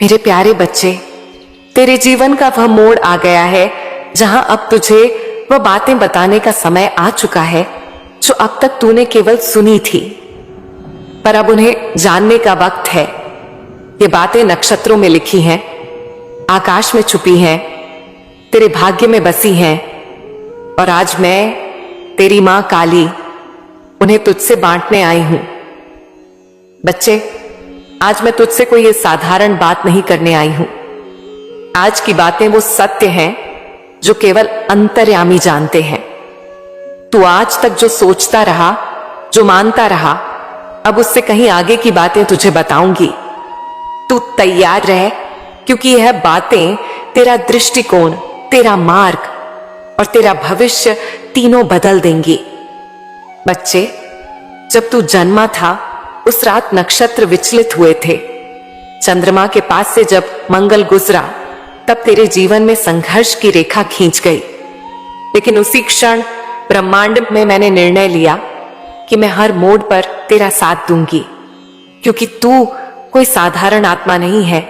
मेरे प्यारे बच्चे, तेरे जीवन का वह मोड़ आ गया है जहां अब तुझे वह बातें बताने का समय आ चुका है जो अब तक तूने केवल सुनी थी, पर अब उन्हें जानने का वक्त है। ये बातें नक्षत्रों में लिखी हैं, आकाश में छुपी हैं, तेरे भाग्य में बसी हैं, और आज मैं तेरी मां काली उन्हें तुझसे बांटने आई हूं। बच्चे, आज मैं तुझसे कोई ये साधारण बात नहीं करने आई हूं। आज की बातें वो सत्य हैं जो केवल अंतर्यामी जानते हैं। तू आज तक जो सोचता रहा, जो मानता रहा, अब उससे कहीं आगे की बातें तुझे बताऊंगी। तू तैयार रह, क्योंकि यह बातें तेरा दृष्टिकोण, तेरा मार्ग और तेरा भविष्य तीनों बदल देंगी। बच्चे, जब तू जन्मा था उस रात नक्षत्र विचलित हुए थे। चंद्रमा के पास से जब मंगल गुजरा तब तेरे जीवन में संघर्ष की रेखा खींच गई। लेकिन उसी क्षण ब्रह्मांड में मैंने निर्णय लिया कि मैं हर मोड़ पर तेरा साथ दूंगी, क्योंकि तू कोई साधारण आत्मा नहीं है।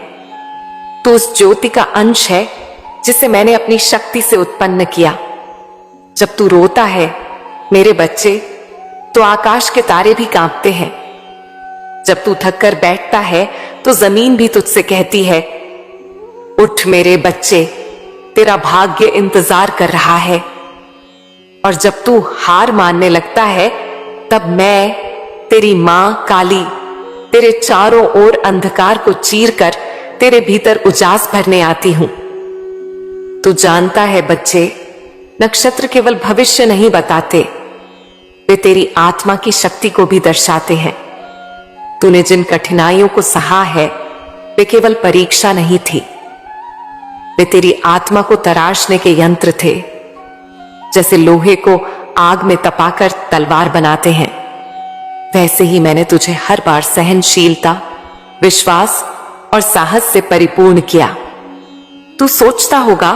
तू उस ज्योति का अंश है जिसे मैंने अपनी शक्ति से उत्पन्न किया। जब तू रोता है मेरे बच्चे, तो आकाश के तारे भी कांपते हैं। जब तू थक कर बैठता है तो जमीन भी तुझसे कहती है, उठ मेरे बच्चे, तेरा भाग्य इंतजार कर रहा है। और जब तू हार मानने लगता है तब मैं, तेरी मां काली, तेरे चारों ओर अंधकार को चीरकर तेरे भीतर उजास भरने आती हूं। तू जानता है बच्चे, नक्षत्र केवल भविष्य नहीं बताते, वे तेरी आत्मा की शक्ति को भी दर्शाते हैं। तूने जिन कठिनाइयों को सहा है वे केवल परीक्षा नहीं थी, वे तेरी आत्मा को तराशने के यंत्र थे। जैसे लोहे को आग में तपाकर तलवार बनाते हैं, वैसे ही मैंने तुझे हर बार सहनशीलता, विश्वास और साहस से परिपूर्ण किया। तू सोचता होगा,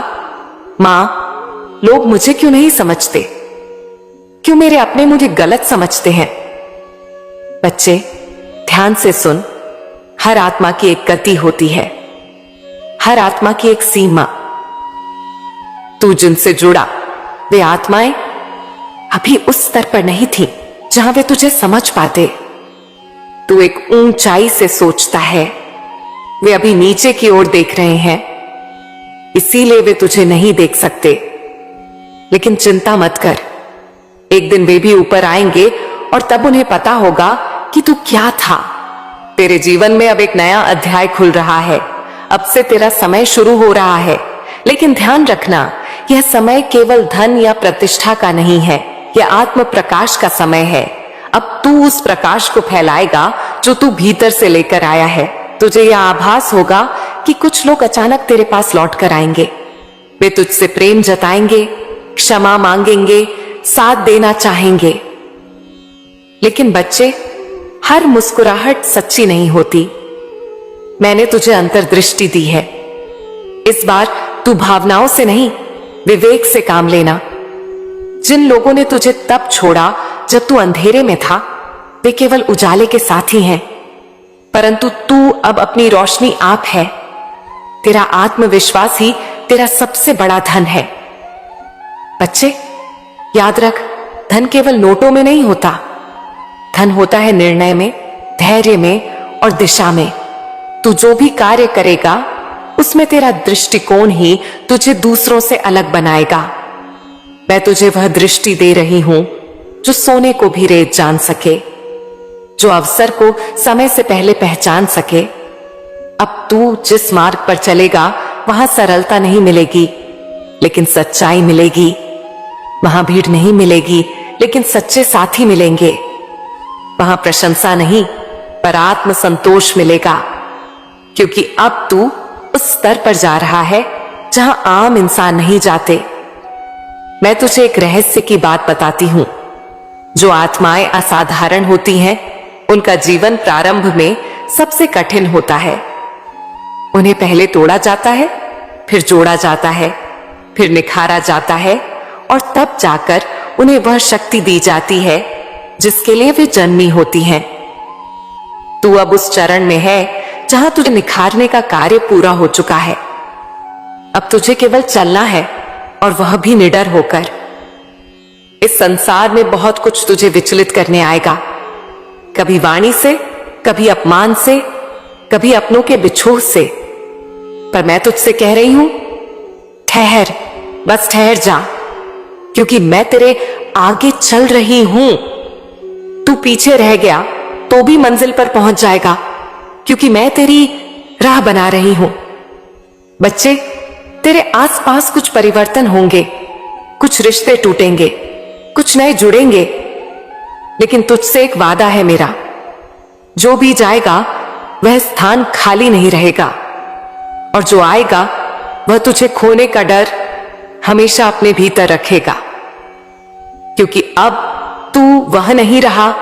मां, लोग मुझे क्यों नहीं समझते, क्यों मेरे अपने मुझे गलत समझते हैं। बच्चे, ध्यान से सुन, हर आत्मा की एक गति होती है, हर आत्मा की एक सीमा। तू जिनसे जुड़ा वे आत्माएं अभी उस स्तर पर नहीं थी जहां वे तुझे समझ पाते। तू एक ऊंचाई से सोचता है, वे अभी नीचे की ओर देख रहे हैं, इसीलिए वे तुझे नहीं देख सकते। लेकिन चिंता मत कर, एक दिन वे भी ऊपर आएंगे और तब उन्हें पता होगा कि तू क्या था। तेरे जीवन में अब एक नया अध्याय खुल रहा है, अब से तेरा समय शुरू हो रहा है। लेकिन ध्यान रखना, यह समय केवल धन या प्रतिष्ठा का नहीं है, यह आत्म प्रकाश का समय है। अब तू उस प्रकाश को फैलाएगा जो तू भीतर से लेकर आया है। तुझे यह आभास होगा कि कुछ लोग अचानक तेरे पास लौट कर आएंगे। वे तुझसे प्रेम जताएंगे, क्षमा मांगेंगे, साथ देना चाहेंगे। लेकिन बच्चे, हर मुस्कुराहट सच्ची नहीं होती। मैंने तुझे अंतर्दृष्टि दी है। इस बार तू भावनाओं से नहीं, विवेक से काम लेना। जिन लोगों ने तुझे तब छोड़ा जब तू अंधेरे में था, वे केवल उजाले के साथी हैं, परंतु तू अब अपनी रोशनी आप है। तेरा आत्मविश्वास ही तेरा सबसे बड़ा धन है। बच्चे, याद रख, धन केवल नोटों में नहीं होता, धन होता है निर्णय में, धैर्य में और दिशा में। तू जो भी कार्य करेगा उसमें तेरा दृष्टिकोण ही तुझे दूसरों से अलग बनाएगा। मैं तुझे वह दृष्टि दे रही हूं जो सोने को भी रेत जान सके, जो अवसर को समय से पहले पहचान सके। अब तू जिस मार्ग पर चलेगा वहां सरलता नहीं मिलेगी, लेकिन सच्चाई मिलेगी। वहां भीड़ नहीं मिलेगी, लेकिन सच्चे साथी मिलेंगे। वहां प्रशंसा नहीं, पर आत्म संतोष मिलेगा, क्योंकि अब तू उस स्तर पर जा रहा है जहां आम इंसान नहीं जाते। मैं तुझे एक रहस्य की बात बताती हूं। जो आत्माएं असाधारण होती हैं, उनका जीवन प्रारंभ में सबसे कठिन होता है। उन्हें पहले तोड़ा जाता है, फिर जोड़ा जाता है, फिर निखारा जाता है, और तब जाकर उन्हें वह शक्ति दी जाती है जिसके लिए वे जन्मी होती हैं। तू अब उस चरण में है जहां तुझे निखारने का कार्य पूरा हो चुका है। अब तुझे केवल चलना है, और वह भी निडर होकर। इस संसार में बहुत कुछ तुझे विचलित करने आएगा, कभी वाणी से, कभी अपमान से, कभी अपनों के बिछोह से। पर मैं तुझसे कह रही हूं, ठहर, बस ठहर जा, क्योंकि मैं तेरे आगे चल रही हूं। तू पीछे रह गया तो भी मंजिल पर पहुंच जाएगा, क्योंकि मैं तेरी राह बना रही हूं। बच्चे, तेरे आसपास कुछ परिवर्तन होंगे, कुछ रिश्ते टूटेंगे, कुछ नए जुड़ेंगे, लेकिन तुझसे एक वादा है मेरा, जो भी जाएगा वह स्थान खाली नहीं रहेगा, और जो आएगा वह तुझे खोने का डर हमेशा अपने भीतर रखेगा। क्योंकि अब तू वह नहीं रहा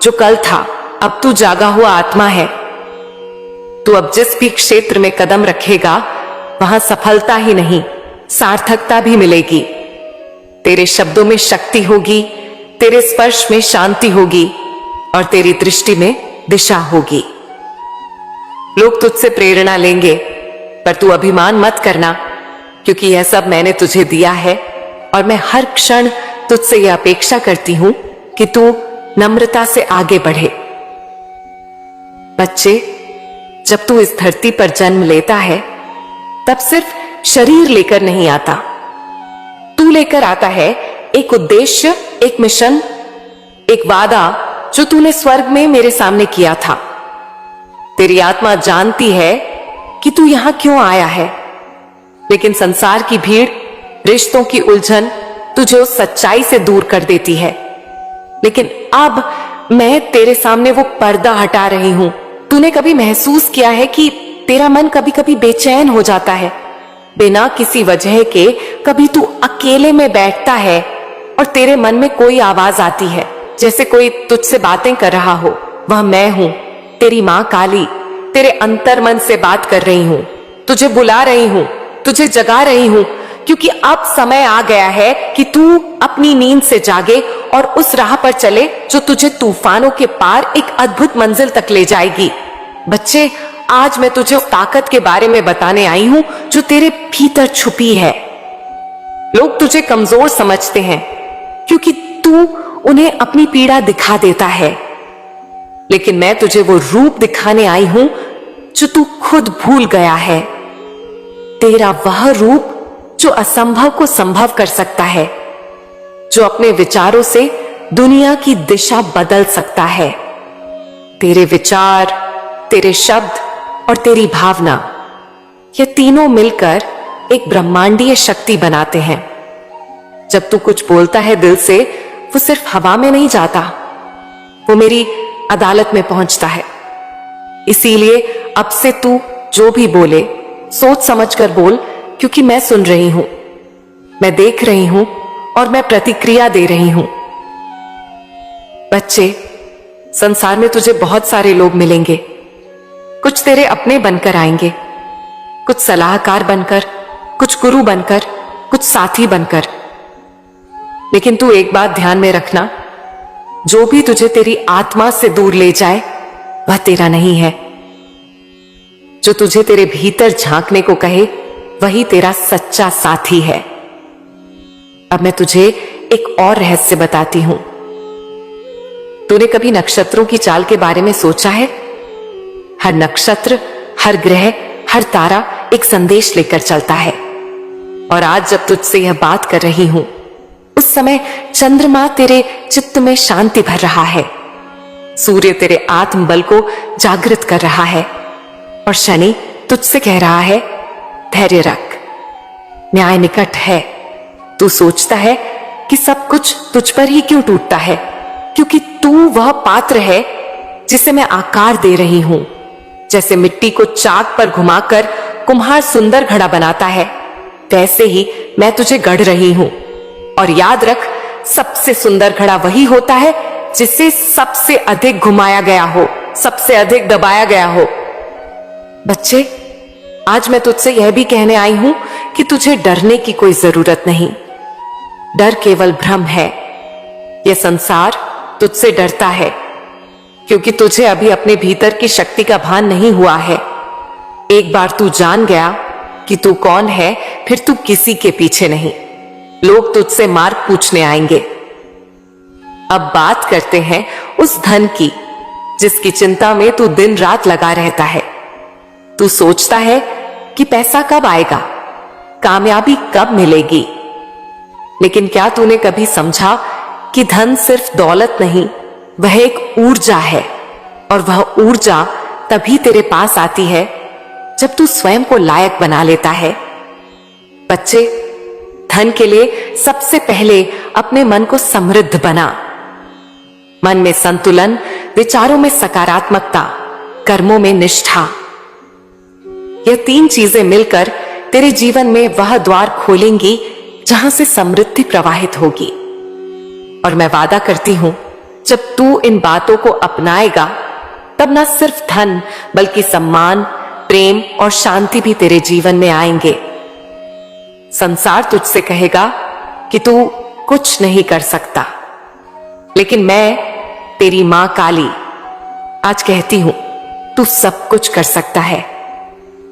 जो कल था, अब तू जागा हुआ आत्मा है। तू अब जिस भी क्षेत्र में कदम रखेगा वहां सफलता ही नहीं, सार्थकता भी मिलेगी। तेरे शब्दों में शक्ति होगी, तेरे स्पर्श में शांति होगी, और तेरी दृष्टि में दिशा होगी। लोग तुझसे प्रेरणा लेंगे, पर तू अभिमान मत करना, क्योंकि यह सब मैंने तुझे दिया है, और मैं हर क्षण तुझसे यह अपेक्षा करती हूं कि तू नम्रता से आगे बढ़े। बच्चे, जब तू इस धरती पर जन्म लेता है, तब सिर्फ शरीर लेकर नहीं आता, तू लेकर आता है एक उद्देश्य, एक मिशन, एक वादा जो तूने स्वर्ग में मेरे सामने किया था। तेरी आत्मा जानती है कि तू यहां क्यों आया है, लेकिन संसार की भीड़, रिश्तों की उलझन तुझे उस सच्चाई से दूर कर देती है। लेकिन अब मैं तेरे सामने वो पर्दा हटा रही हूं। तूने कभी महसूस किया है कि तेरा मन कभी कभी बेचैन हो जाता है, बिना किसी वजह के? कभी तू अकेले में बैठता है और तेरे मन में कोई आवाज आती है, जैसे कोई तुझसे बातें कर रहा हो। वह मैं हूं, तेरी मां काली, तेरे अंतर मन से बात कर रही हूं, तुझे बुला रही हूं, तुझे जगा रही हूं, क्योंकि अब समय आ गया है कि तू अपनी नींद से जागे और उस राह पर चले जो तुझे तूफानों के पार एक अद्भुत मंजिल तक ले जाएगी। बच्चे, आज मैं तुझे ताकत के बारे में बताने आई हूं जो तेरे भीतर छुपी है। लोग तुझे कमजोर समझते हैं क्योंकि तू उन्हें अपनी पीड़ा दिखा देता है, लेकिन मैं तुझे वो रूप दिखाने आई हूं जो तू खुद भूल गया है। तेरा वह रूप जो असंभव को संभव कर सकता है, जो अपने विचारों से दुनिया की दिशा बदल सकता है। तेरे विचार, तेरे शब्द और तेरी भावना, ये तीनों मिलकर एक ब्रह्मांडीय शक्ति बनाते हैं। जब तू कुछ बोलता है दिल से, वो सिर्फ हवा में नहीं जाता, वो मेरी अदालत में पहुंचता है। इसीलिए अब से तू जो भी बोले सोच समझ कर बोल, क्योंकि मैं सुन रही हूं, मैं देख रही हूं और मैं प्रतिक्रिया दे रही हूं। बच्चे, संसार में तुझे बहुत सारे लोग मिलेंगे। कुछ तेरे अपने बनकर आएंगे, कुछ सलाहकार बनकर, कुछ गुरु बनकर, कुछ साथी बनकर। लेकिन तू एक बात ध्यान में रखना, जो भी तुझे तेरी आत्मा से दूर ले जाए वह तेरा नहीं है। जो तुझे तेरे भीतर झांकने को कहे वही तेरा सच्चा साथी है। अब मैं तुझे एक और रहस्य बताती हूं। तूने कभी नक्षत्रों की चाल के बारे में सोचा है? हर नक्षत्र, हर ग्रह, हर तारा एक संदेश लेकर चलता है। और आज जब तुझसे यह बात कर रही हूं, उस समय चंद्रमा तेरे चित्त में शांति भर रहा है, सूर्य तेरे आत्मबल को जागृत कर रहा है, और शनि तुझसे कह रहा है, धैर्य रख, न्याय निकट है। तू सोचता है कि सब कुछ तुझ पर ही क्यों टूटता है, क्योंकि तू वह पात्र है जिसे मैं आकार दे रही हूं। जैसे मिट्टी को चाक पर घुमाकर कुम्हार सुंदर घड़ा बनाता है, वैसे ही मैं तुझे गढ़ रही हूं। और याद रख, सबसे सुंदर घड़ा वही होता है जिसे सबसे अधिक घुमाया गया हो, सबसे अधिक दबाया गया हो। बच्चे, आज मैं तुझसे यह भी कहने आई हूं कि तुझे डरने की कोई जरूरत नहीं। डर केवल भ्रम है। यह संसार तुझसे डरता है क्योंकि तुझे अभी अपने भीतर की शक्ति का भान नहीं हुआ है। एक बार तू जान गया कि तू कौन है, फिर तू किसी के पीछे नहीं। लोग तुझसे मार्ग पूछने आएंगे। अब बात करते हैं उस धन की जिसकी चिंता में तू दिन रात लगा रहता है। तू सोचता है कि पैसा कब आएगा, कामयाबी कब मिलेगी। लेकिन क्या तूने कभी समझा कि धन सिर्फ दौलत नहीं, वह एक ऊर्जा है, और वह ऊर्जा तभी तेरे पास आती है जब तू स्वयं को लायक बना लेता है। बच्चे, धन के लिए सबसे पहले अपने मन को समृद्ध बना। मन में संतुलन, विचारों में सकारात्मकता, कर्मों में निष्ठा। यह तीन चीजें मिलकर तेरे जीवन में वह द्वार खोलेंगी जहां से समृद्धि प्रवाहित होगी। और मैं वादा करती हूं, जब तू इन बातों को अपनाएगा तब न सिर्फ धन बल्कि सम्मान, प्रेम और शांति भी तेरे जीवन में आएंगे। संसार तुझसे कहेगा कि तू कुछ नहीं कर सकता, लेकिन मैं तेरी मां काली आज कहती हूं, तू सब कुछ कर सकता है।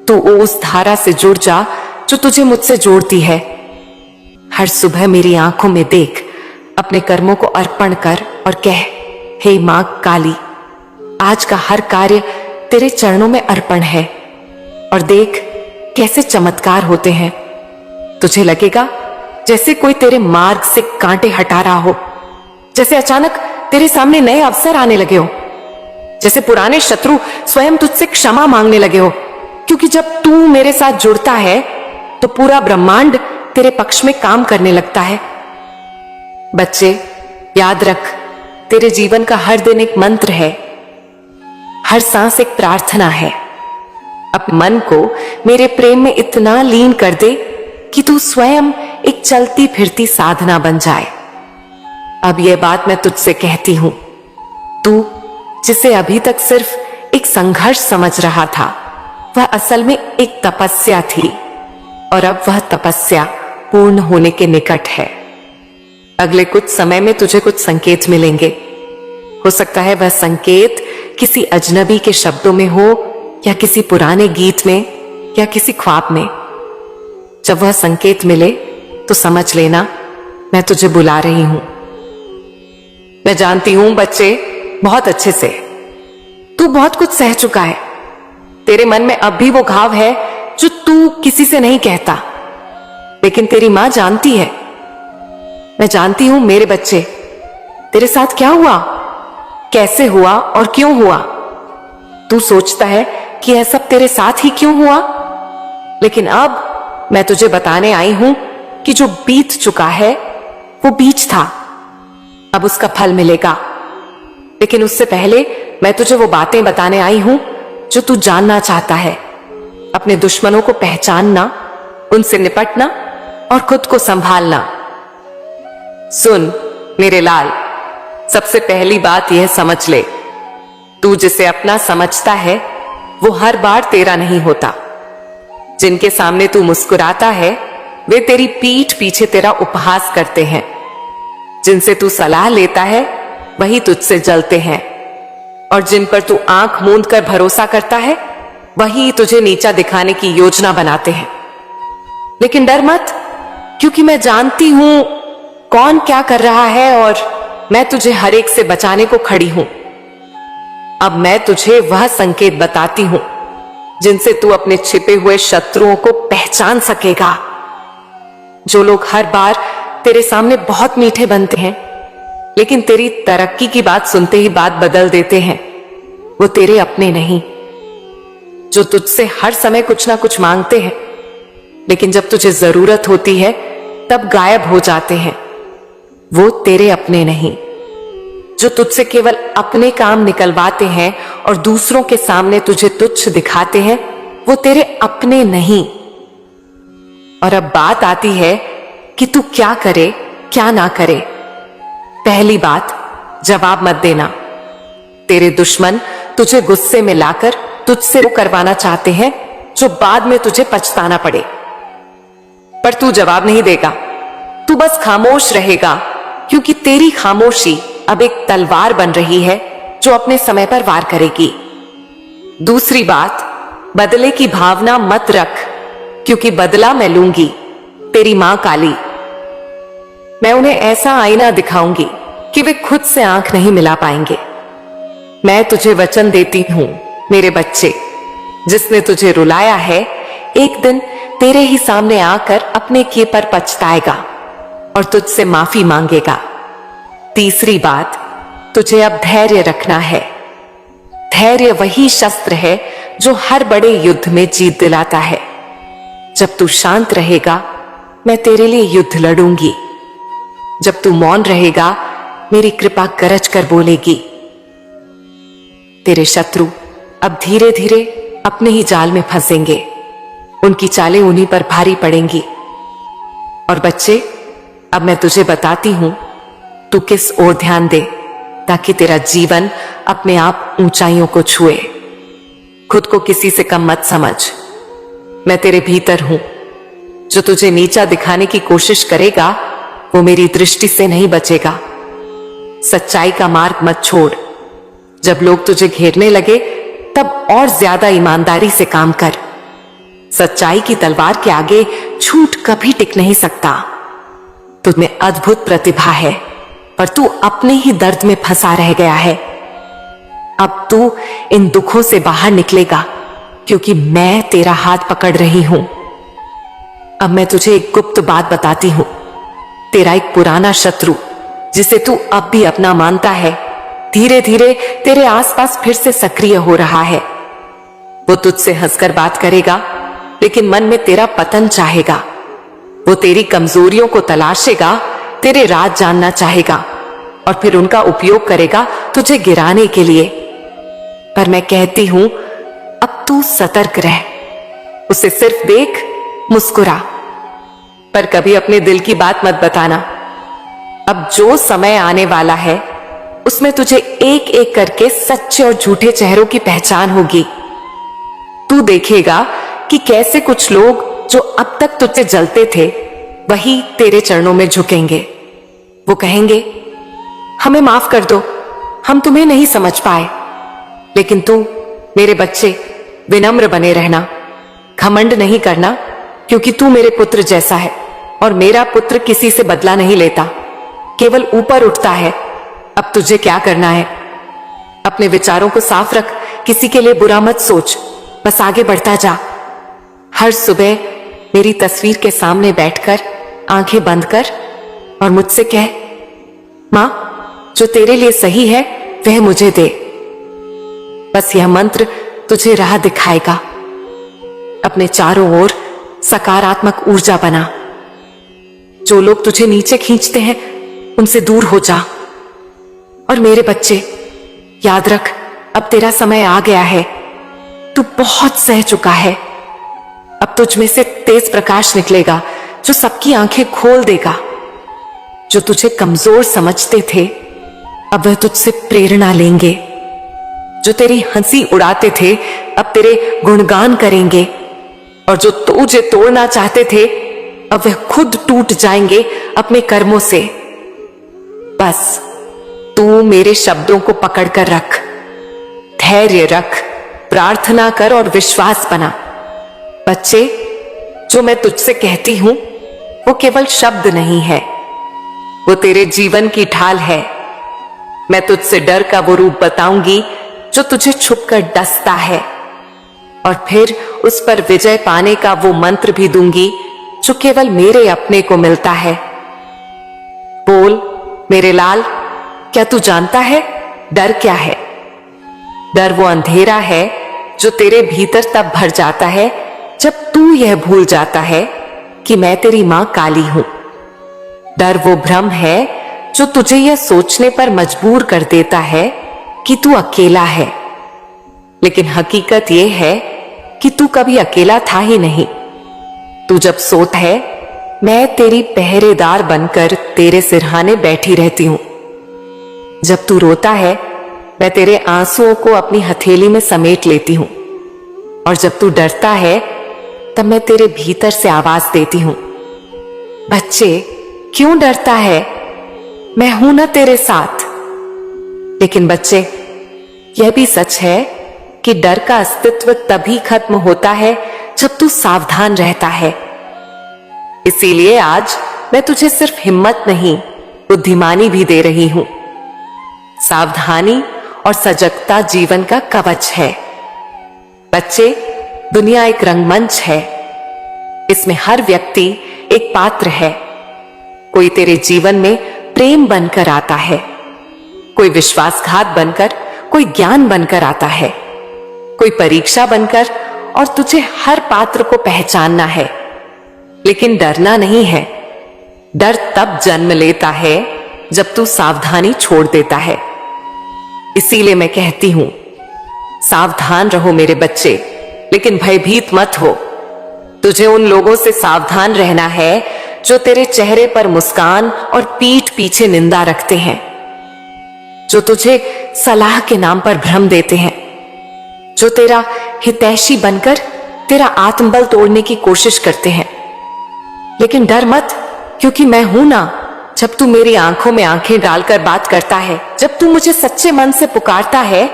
तू उस धारा से जुड़ जा जो तुझे मुझसे जोड़ती है। हर सुबह मेरी आंखों में देख, अपने कर्मों को अर्पण कर और कह, हे मां काली, आज का हर कार्य तेरे चरणों में अर्पण है। और देख कैसे चमत्कार होते हैं। तुझे लगेगा जैसे कोई तेरे मार्ग से कांटे हटा रहा हो, जैसे अचानक तेरे सामने नए अवसर आने लगे हो, जैसे पुराने शत्रु स्वयं तुझसे क्षमा मांगने लगे हो। क्योंकि जब तू मेरे साथ जुड़ता है तो पूरा ब्रह्मांड तेरे पक्ष में काम करने लगता है। बच्चे, याद रख, तेरे जीवन का हर दिन एक मंत्र है, हर सांस एक प्रार्थना है। अपने मन को मेरे प्रेम में इतना लीन कर दे कि तू स्वयं एक चलती फिरती साधना बन जाए। अब यह बात मैं तुझसे कहती हूं, तू जिसे अभी तक सिर्फ एक संघर्ष समझ रहा था, वह असल में एक तपस्या थी, और अब वह तपस्या पूर्ण होने के निकट है। अगले कुछ समय में तुझे कुछ संकेत मिलेंगे। हो सकता है वह संकेत किसी अजनबी के शब्दों में हो, या किसी पुराने गीत में, या किसी ख्वाब में। जब वह संकेत मिले तो समझ लेना मैं तुझे बुला रही हूं। मैं जानती हूं बच्चे, बहुत अच्छे से तू बहुत कुछ सह चुका है। तेरे मन में अब भी वो घाव है जो तू किसी से नहीं कहता, लेकिन तेरी मां जानती है। मैं जानती हूं मेरे बच्चे, तेरे साथ क्या हुआ, कैसे हुआ और क्यों हुआ। तू सोचता है कि यह सब तेरे साथ ही क्यों हुआ, लेकिन अब मैं तुझे बताने आई हूं कि जो बीत चुका है वो बीज था, अब उसका फल मिलेगा। लेकिन उससे पहले मैं तुझे वो बातें बताने आई हूं जो तू जानना चाहता है। अपने दुश्मनों को पहचानना, उनसे निपटना और खुद को संभालना। सुन मेरे लाल, सबसे पहली बात यह समझ ले, तू जिसे अपना समझता है वो हर बार तेरा नहीं होता। जिनके सामने तू मुस्कुराता है वे तेरी पीठ पीछे तेरा उपहास करते हैं। जिनसे तू सलाह लेता है वही तुझसे जलते हैं, और जिन पर तू आंख मूंद कर भरोसा करता है वही तुझे नीचा दिखाने की योजना बनाते हैं। लेकिन डर मत, क्योंकि मैं जानती हूं कौन क्या कर रहा है, और मैं तुझे हर एक से बचाने को खड़ी हूं। अब मैं तुझे वह संकेत बताती हूं जिनसे तू अपने छिपे हुए शत्रुओं को पहचान सकेगा। जो लोग हर बार तेरे सामने बहुत मीठे बनते हैं, लेकिन तेरी तरक्की की बात सुनते ही बात बदल देते हैं, वो तेरे अपने नहीं। जो तुझसे हर समय कुछ ना कुछ मांगते हैं, लेकिन जब तुझे जरूरत होती है तब गायब हो जाते हैं, वो तेरे अपने नहीं। जो तुझसे केवल अपने काम निकलवाते हैं और दूसरों के सामने तुझे तुच्छ दिखाते हैं, वो तेरे अपने नहीं। और अब बात आती है कि तू क्या करे क्या ना करे। पहली बात, जवाब मत देना। तेरे दुश्मन तुझे गुस्से में लाकर तुझसे वो करवाना चाहते हैं जो बाद में तुझे पछताना पड़े, पर तू जवाब नहीं देगा। तू बस खामोश रहेगा, क्योंकि तेरी खामोशी अब एक तलवार बन रही है जो अपने समय पर वार करेगी। दूसरी बात, बदले की भावना मत रख, क्योंकि बदला मैं लूंगी, तेरी मां काली। मैं उन्हें ऐसा आईना दिखाऊंगी कि वे खुद से आंख नहीं मिला पाएंगे। मैं तुझे वचन देती हूं मेरे बच्चे, जिसने तुझे रुलाया है एक दिन तेरे ही सामने आकर अपने किए पर पछताएगा और तुझसे माफी मांगेगा। तीसरी बात, तुझे अब धैर्य रखना है। धैर्य वही शस्त्र है जो हर बड़े युद्ध में जीत दिलाता है। जब तू शांत रहेगा, मैं तेरे लिए युद्ध लड़ूंगी। जब तू मौन रहेगा, मेरी कृपा गरज कर बोलेगी। तेरे शत्रु अब धीरे धीरे अपने ही जाल में फंसेंगे, उनकी चालें उन्हीं पर भारी पड़ेंगी। और बच्चे, अब मैं तुझे बताती हूं तू किस ओर ध्यान दे, ताकि तेरा जीवन अपने आप ऊंचाइयों को छुए। खुद को किसी से कम मत समझ। मैं तेरे भीतर हूं। जो तुझे नीचा दिखाने की कोशिश करेगा, वो मेरी दृष्टि से नहीं बचेगा। सच्चाई का मार्ग मत छोड़। जब लोग तुझे घेरने लगे, तब और ज्यादा ईमानदारी से काम कर। सच्चाई की तलवार के आगे झूठ कभी टिक नहीं सकता। तुझमें अद्भुत प्रतिभा है, पर तू अपने ही दर्द में फंसा रह गया है। अब तू इन दुखों से बाहर निकलेगा, क्योंकि मैं तेरा हाथ पकड़ रही हूं। अब मैं तुझे एक गुप्त बात बताती हूं। तेरा एक पुराना शत्रु, जिसे तू अब भी अपना मानता है, धीरे धीरे तेरे आसपास फिर से सक्रिय हो रहा है। वो तुझसे हंसकर बात करेगा, लेकिन मन में तेरा पतन चाहेगा। वो तेरी कमजोरियों को तलाशेगा, तेरे राज जानना चाहेगा और फिर उनका उपयोग करेगा तुझे गिराने के लिए। पर मैं कहती हूं, अब तू सतर्क रह। उसे सिर्फ देख, मुस्कुरा, पर कभी अपने दिल की बात मत बताना। अब जो समय आने वाला है, उसमें तुझे एक एक करके सच्चे और झूठे चेहरों की पहचान होगी। तू देखेगा कि कैसे कुछ लोग जो अब तक तुझसे जलते थे, वही तेरे चरणों में झुकेंगे। वो कहेंगे, हमें माफ कर दो, हम तुम्हें नहीं समझ पाए। लेकिन तू, मेरे बच्चे, विनम्र बने रहना, घमंड नहीं करना, क्योंकि तू मेरे पुत्र जैसा है और मेरा पुत्र किसी से बदला नहीं लेता, केवल ऊपर उठता है। अब तुझे क्या करना है? अपने विचारों को साफ रख, किसी के लिए बुरा मत सोच, बस आगे बढ़ता जा। हर सुबह मेरी तस्वीर के सामने बैठकर आंखें बंद कर और मुझसे कह, मां, जो तेरे लिए सही है वह मुझे दे। बस यह मंत्र तुझे राह दिखाएगा। अपने चारों ओर सकारात्मक ऊर्जा बना। जो लोग तुझे नीचे खींचते हैं, उनसे दूर हो जा। और मेरे बच्चे, याद रख, अब तेरा समय आ गया है। तू बहुत सह चुका है। अब तुझ में से तेज प्रकाश निकलेगा, जो सबकी आंखें खोल देगा। जो तुझे कमजोर समझते थे, अब वह तुझसे प्रेरणा लेंगे। जो तेरी हंसी उड़ाते थे, अब तेरे गुणगान करेंगे। और जो तुझे तोड़ना चाहते थे, अब वह खुद टूट जाएंगे अपने कर्मों से। बस तू मेरे शब्दों को पकड़ कर रख, धैर्य रख, प्रार्थना कर और विश्वास बना। बच्चे, जो मैं तुझसे कहती हूं, वो केवल शब्द नहीं है, वो तेरे जीवन की ढाल है। मैं तुझसे डर का वो रूप बताऊंगी जो तुझे छुपकर डसता है, और फिर उस पर विजय पाने का वो मंत्र भी दूंगी जो केवल मेरे अपने को मिलता है। बोल मेरे लाल, क्या तू जानता है डर क्या है? डर वो अंधेरा है जो तेरे भीतर तब भर जाता है जब तू यह भूल जाता है कि मैं तेरी मां काली हूं। डर वो भ्रम है जो तुझे यह सोचने पर मजबूर कर देता है कि तू अकेला है, लेकिन हकीकत यह है कि तू कभी अकेला था ही नहीं। तू जब सोता है, मैं तेरी पहरेदार बनकर तेरे सिरहाने बैठी रहती हूं। जब तू रोता है, मैं तेरे आंसुओं को अपनी हथेली में समेट लेती हूं। और जब तू डरता है, तब मैं तेरे भीतर से आवाज देती हूं, बच्चे, क्यों डरता है? मैं हूं ना तेरे साथ। लेकिन बच्चे, यह भी सच है कि डर का अस्तित्व तभी खत्म होता है जब तू सावधान रहता है। इसीलिए आज मैं तुझे सिर्फ हिम्मत नहीं, बुद्धिमानी भी दे रही हूं। सावधानी और सजगता जीवन का कवच है। बच्चे, दुनिया एक रंगमंच है। इसमें हर व्यक्ति एक पात्र है। कोई तेरे जीवन में प्रेम बनकर आता है, कोई विश्वासघात बनकर, कोई ज्ञान बनकर आता है, कोई परीक्षा बनकर, और तुझे हर पात्र को पहचानना है। लेकिन डरना नहीं है। डर तब जन्म लेता है जब तू सावधानी छोड़ देता है। इसीलिए मैं कहती हूं, सावधान रहो मेरे बच्चे, लेकिन भयभीत मत हो। तुझे उन लोगों से सावधान रहना है जो तेरे चेहरे पर मुस्कान और पीठ पीछे निंदा रखते हैं, जो तुझे सलाह के नाम पर भ्रम देते हैं, जो तेरा हितैषी बनकर तेरा आत्मबल तोड़ने की कोशिश करते हैं। लेकिन डर मत, क्योंकि मैं हूं ना। जब तू मेरी आंखों में आंखें डालकर बात करता है, जब तू मुझे सच्चे मन से पुकारता है,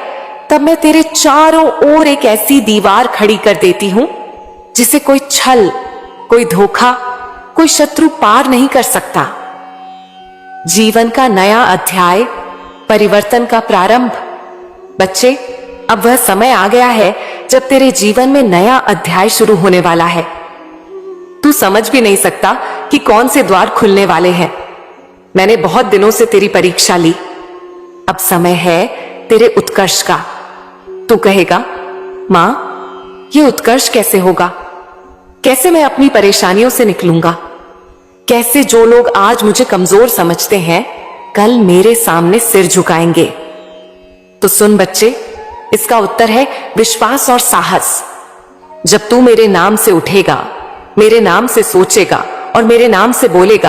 तब मैं तेरे चारों ओर एक ऐसी दीवार खड़ी कर देती हूं जिसे कोई छल, कोई धोखा, कोई शत्रु पार नहीं कर सकता। जीवन का नया अध्याय, परिवर्तन का प्रारंभ। बच्चे, अब वह समय आ गया है जब तेरे जीवन में नया अध्याय शुरू होने वाला है। तू समझ भी नहीं सकता कि कौन से द्वार खुलने वाले हैं। मैंने बहुत दिनों से तेरी परीक्षा ली। अब समय है तेरे उत्कर्ष का। तू कहेगा, मां, ये उत्कर्ष कैसे होगा? कैसे मैं अपनी परेशानियों से निकलूंगा? कैसे जो लोग आज मुझे कमजोर समझते हैं, कल मेरे सामने सिर झुकाएंगे? तो सुन बच्चे, इसका उत्तर है विश्वास और साहस। जब तू मेरे नाम से उठेगा, मेरे नाम से सोचेगा और मेरे नाम से बोलेगा,